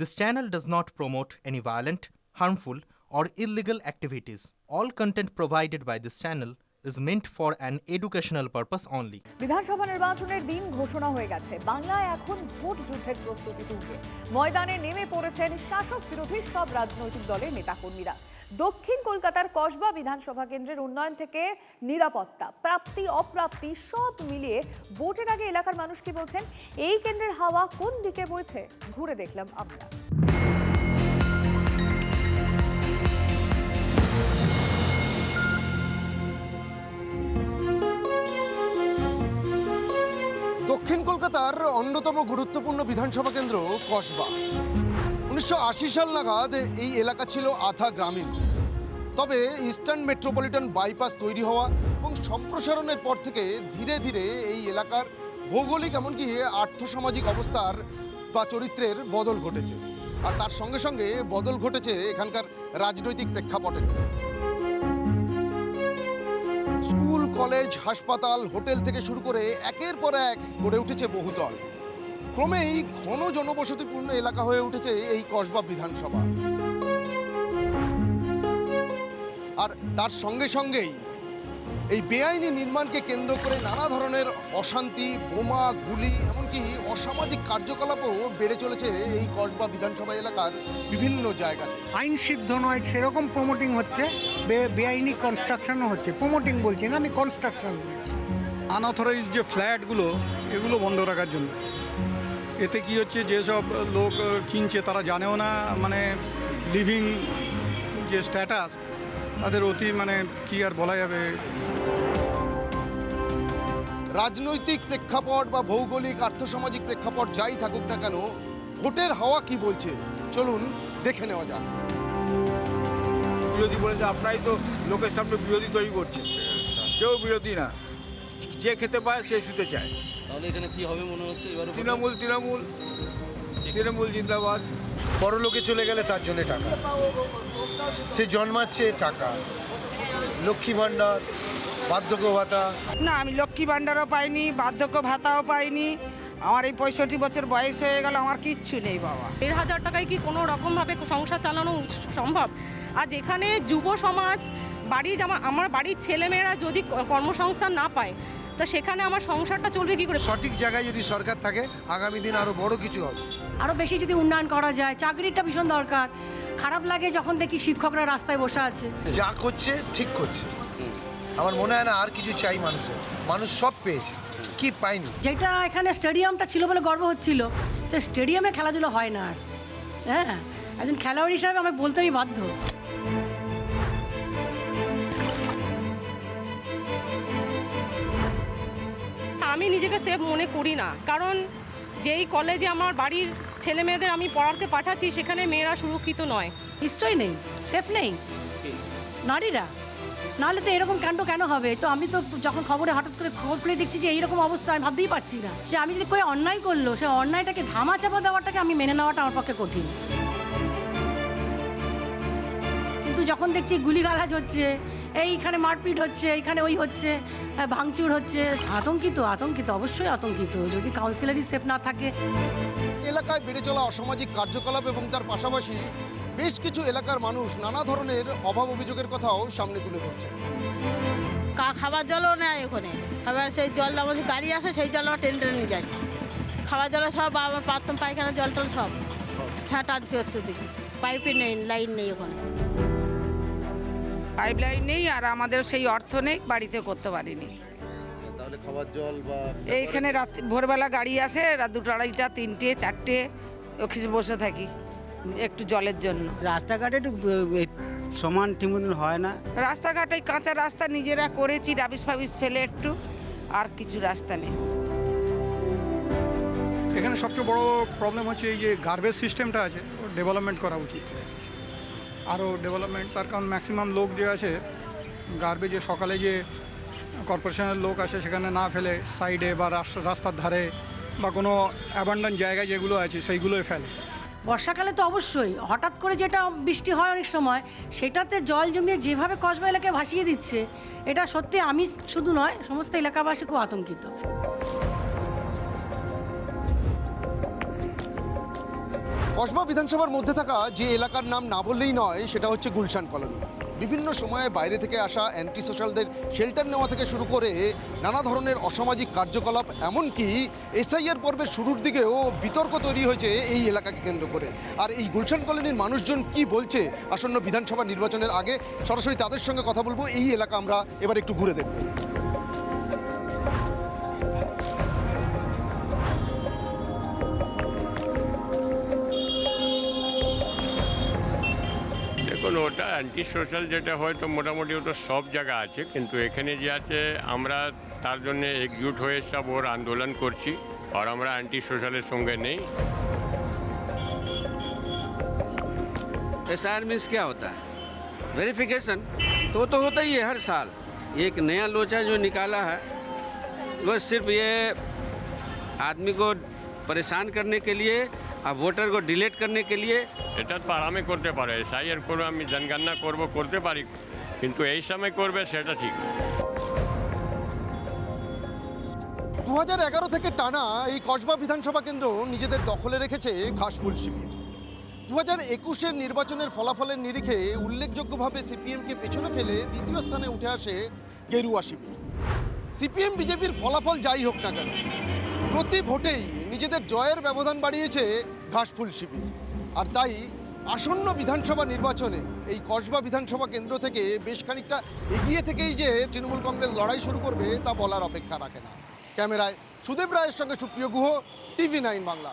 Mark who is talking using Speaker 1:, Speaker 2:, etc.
Speaker 1: This channel does not promote any violent, harmful, or illegal activities. All content provided by this channel is meant for an educational purpose only.
Speaker 2: বিধানসভা নির্বাচনের দিন ঘোষণা হয়ে গেছে। বাংলায় এখন ভোট যুদ্ধের প্রস্তুতি তুঙ্গে। ময়দানে নেমে পড়েছেন শাসক বিরোধী সব রাজনৈতিক দলের নেতাকর্মীরা। দক্ষিণ কলকাতার কসবা বিধানসভা কেন্দ্রের উন্নয়ন থেকে নিরাপত্তা, প্রাপ্তি অপ্রাপ্তি সব মিলিয়ে ভোটের আগে এলাকার মানুষ কি বলছেন, এই কেন্দ্রের হাওয়া কোন দিকে বইছে ঘুরে দেখলাম আমরা।
Speaker 3: দক্ষিণ কলকাতার অন্যতম গুরুত্বপূর্ণ বিধানসভা কেন্দ্র কসবা। 1980 সাল নাগাদ এই এলাকা ছিল আধা গ্রামীণ। তবে ইস্টার্ন মেট্রোপলিটন বাইপাস তৈরি হওয়া এবং সম্প্রসারণের পর থেকে ধীরে ধীরে এই এলাকার ভৌগোলিক এমনকি আর্থসামাজিক অবস্থার বা চরিত্রের বদল ঘটেছে। আর তার সঙ্গে সঙ্গে বদল ঘটেছে এখানকার রাজনৈতিক প্রেক্ষাপটে। স্কুল, কলেজ, হাসপাতাল, হোটেল থেকে শুরু করে একের পর এক গড়ে উঠেছে বহুতল। ক্রমেই ঘন জনবসতিপূর্ণ এলাকা হয়ে উঠেছে এই কসবা বিধানসভা। আর তার সঙ্গে সঙ্গেই এই বেআইনি নির্মাণকে কেন্দ্র করে নানা ধরনের অশান্তি, বোমা, গুলি, এমনকি অসামাজিক কার্যকলাপও বেড়ে চলেছে এই কসবা বিধানসভা এলাকার বিভিন্ন জায়গাতে।
Speaker 4: আইন সিদ্ধ নয় সেরকম প্রমোটিং হচ্ছে, বেআইনি কনস্ট্রাকশনও হচ্ছে। প্রমোটিং বলছি না, আমি কনস্ট্রাকশন বলছি।
Speaker 5: আনঅথরাইজ যে ফ্ল্যাটগুলো, এগুলো বন্ধ রাখার জন্য। এতে কি হচ্ছে, যেসব লোক কিনছে তারা জানেও না মানে লিভিং যে স্ট্যাটাস তাদের অতি কি আর বলা যাবে।
Speaker 3: রাজনৈতিক প্রেক্ষাপট বা ভৌগোলিক আর্থসামাজিক প্রেক্ষাপট যাই থাকুক না কেন, ভোটের হাওয়া কি বলছে চলুন দেখে নেওয়া যাক।
Speaker 6: বিরোধী বলে যে আপনারাই তো লোকের সামনে বিরোধী তৈরি করছে, কেউ বিরোধী না, যে খেতে পায় সে শুতে চায়।
Speaker 7: তাহলে এখানে কি হবে মনে হচ্ছে এবার?
Speaker 6: তৃণমূল তৃণমূল তৃণমূল জিন্দাবাদ।
Speaker 8: বড় লোকে চলে গেলে তার জন্য টাকা, সে জন্মাচ্ছে টাকা, লক্ষ্মী ভাণ্ডার, বার্ধক্য ভাতা।
Speaker 9: না, আমি লক্ষ্মী ভাণ্ডারও পাইনি, বার্ধক্য ভাতাও পাইনি। আমার এই 65 বছর বয়স হয়ে গেল, আমার কিচ্ছু নেই বাবা।
Speaker 10: 1,500 টাকায় কি কোনো রকমভাবে সংসার চালানো সম্ভব? আর যেখানে যুব সমাজ আমার বাড়ির ছেলেমেয়েরা যদি কর্মসংস্থান না পায়, তা সেখানে আমার সংসারটা চলবে কি করে?
Speaker 8: সঠিক জায়গায় যদি সরকার থাকে, আগামী দিন আরো বড় কিছু হবে।
Speaker 11: আরও বেশি যদি উন্নয়ন করা যায়, চাকরিটা ভীষণ দরকার। খারাপ লাগে যখন দেখি শিক্ষকরা রাস্তায় বসে আছে।
Speaker 8: যা করছে ঠিক করছে, আমার মনে হয় না আর কিছু চাই মানুষের। মানুষ সব পেয়েছে, কি পায়নি।
Speaker 11: যেটা এখানে স্টেডিয়ামটা ছিল বলে গর্ব হচ্ছিল, সে স্টেডিয়ামে খেলাধুলো হয় না আর। হ্যাঁ, একজন খেলোয়াড় হিসাবে আমাকে বলতে আমি বাধ্য।
Speaker 10: আমি নিজেকে সেফ মনে করি না, কারণ যেই কলেজে আমার বাড়ির ছেলে মেয়েদের আমি পড়াতে পাঠাচ্ছি সেখানে মেয়েরা সুরক্ষিত নয়।
Speaker 11: নিশ্চয়ই নেই, সেফ নেই নারীরা। নাহলে তো এরকম কাণ্ড কেন হবে? তো আমি তো যখন খবরে হঠাৎ করে খবর খুলে দেখছি যে এইরকম অবস্থা, আমি ভাবতেই পারছি না যে আমি যদি কই অন্যায় করলো, সে অন্যায়টাকে ধামাচাপা দেওয়াটাকে আমি মেনে নেওয়াটা আমার পক্ষে কঠিন। কিন্তু যখন দেখছি গুলিগালাজ হচ্ছে, এইখানে মারপিট হচ্ছে, এইখানে ওই হচ্ছে, ভাঙচুর হচ্ছে, আতঙ্কিত অবশ্যই আতঙ্কিত। যদি কাউন্সিলরই সেফ না থাকে।
Speaker 3: এলাকায় বেড়ে চলা অসামাজিক কার্যকলাপ এবং তার পাশাপাশি বেশ কিছু এলাকার মানুষ নানা ধরনের অভাব অভিযোগের কথাও সামনে তুলে ধরছে।
Speaker 12: খাবার জলও নেয় ওখানে, খাবার সেই জল আমাদের গাড়ি আসে, সেই জল আমরা টেনে নিয়ে যাচ্ছি। খাবার জল সব বাথরুম পায়খানা জল টল সব টানতে হচ্ছে, ওদিকে পাইপে নেই, লাইন নেই ওখানে,
Speaker 9: পাইপ লাইন নেই, আর আমাদের সেই অর্থ নেই, বাড়িতে করতে পারিনি।
Speaker 7: তাহলে খাবার জল বা
Speaker 9: এইখানে রাত ভোরবেলা গাড়ি আসে, রাত 2টা, 2:30, 3টে, 4টে ওখানে বসে থাকি একটু জলের জন্য।
Speaker 4: রাস্তাঘাটে একটু সমান ঠিক মতন হয় না।
Speaker 9: রাস্তাঘাটে কাঁচা রাস্তা নিজেরা করেছি, রাবিশ ফাবিশ ফেলে একটু, আর কিছু রাস্তা নেই।
Speaker 5: এখানে সবচেয়ে বড় প্রবলেম হচ্ছে এই যে গার্বেজ সিস্টেমটা আছে, ওর ডেভেলপমেন্ট করা উচিত, আরও ডেভেলপমেন্ট। তার কারণ ম্যাক্সিমাম লোক যে আছে গার্বেজে, সকালে যে কর্পোরেশনের লোক আসে সেখানে না ফেলে সাইডে বা রাস্তার ধারে বা কোনো অ্যাবান্ডান জায়গায় যেগুলো আছে সেইগুলোই ফেলে।
Speaker 11: বর্ষাকালে তো অবশ্যই হঠাৎ করে যেটা বৃষ্টি হয় অনেক সময়, সেটাতে জল জমিয়ে যেভাবে কসবা এলাকায় ভাসিয়ে দিচ্ছে, এটা সত্যি আমি শুধু নয়, সমস্ত এলাকাবাসী খুব আতঙ্কিত।
Speaker 3: কসবা বিধানসভার মধ্যে থাকা যে এলাকার নাম না বললেই নয় সেটা হচ্ছে গুলশান কলোনি। বিভিন্ন সময়ে বাইরে থেকে আসা অ্যান্টি সোশ্যালদের শেল্টার নেওয়া থেকে শুরু করে নানা ধরনের অসামাজিক কার্যকলাপ, এমনকি এসআইআর পর্বের শুরুর দিকেও বিতর্ক তৈরি হয়েছে এই এলাকাকে কেন্দ্র করে। আর এই গুলশান কলোনির মানুষজন কি বলছে আসন্ন বিধানসভা নির্বাচনের আগে, সরাসরি তাদের সঙ্গে কথা বলবো। এই এলাকা আমরা এবার একটু ঘুরে দেখব।
Speaker 13: দেখুন, ওটা অ্যান্টি সোশ্যাল যেটা হয়তো মোটামুটি ওটা সব জায়গা আছে, কিন্তু এখানে যে আছে আমরা তার জন্য একজুট হয়ে সব ওর আন্দোলন করছি, আর আমরা অ্যান্টি সোশ্যালের সঙ্গে নেই।
Speaker 14: एसआईआर मीन्स क्या होता है? वेरिफिकेशन तो होता ही है हर साल। एक नया लोचा जो निकाला है वो सिर्फ ये आदमी को परेशान करने के लिए और वोटर को डिलीट करने के लिए।
Speaker 13: এটা তো আরামে করতে পারে, এসআইআর করে আমি জনগণনা করতে পারি, কিন্তু এই সময় করবে সেটা ঠিক না।
Speaker 3: 2011 থেকে টানা এই কসবা বিধানসভা কেন্দ্র নিজেদের দখলে রেখেছে ঘাসফুল শিবির। 2021-এর নির্বাচনের ফলাফলের নিরিখে উল্লেখযোগ্যভাবে সিপিএমকে পেছনে ফেলে দ্বিতীয় স্থানে উঠে আসে গেরুয়া শিবির। সিপিএম বিজেপির ফলাফল যাই হোক না কেন, প্রতি ভোটেই নিজেদের জয়ের ব্যবধান বাড়িয়েছে ঘাসফুল শিবির। আর তাই আসন্ন বিধানসভা নির্বাচনে এই কসবা বিধানসভা কেন্দ্র থেকে বেশ খানিকটা এগিয়ে থেকেই যে তৃণমূল কংগ্রেস লড়াই শুরু করবে তা বলার অপেক্ষা রাখে না। ক্যামেরায় সুদেব রায়ের সঙ্গে সুপ্রিয় গুহ, TV9 বাংলা।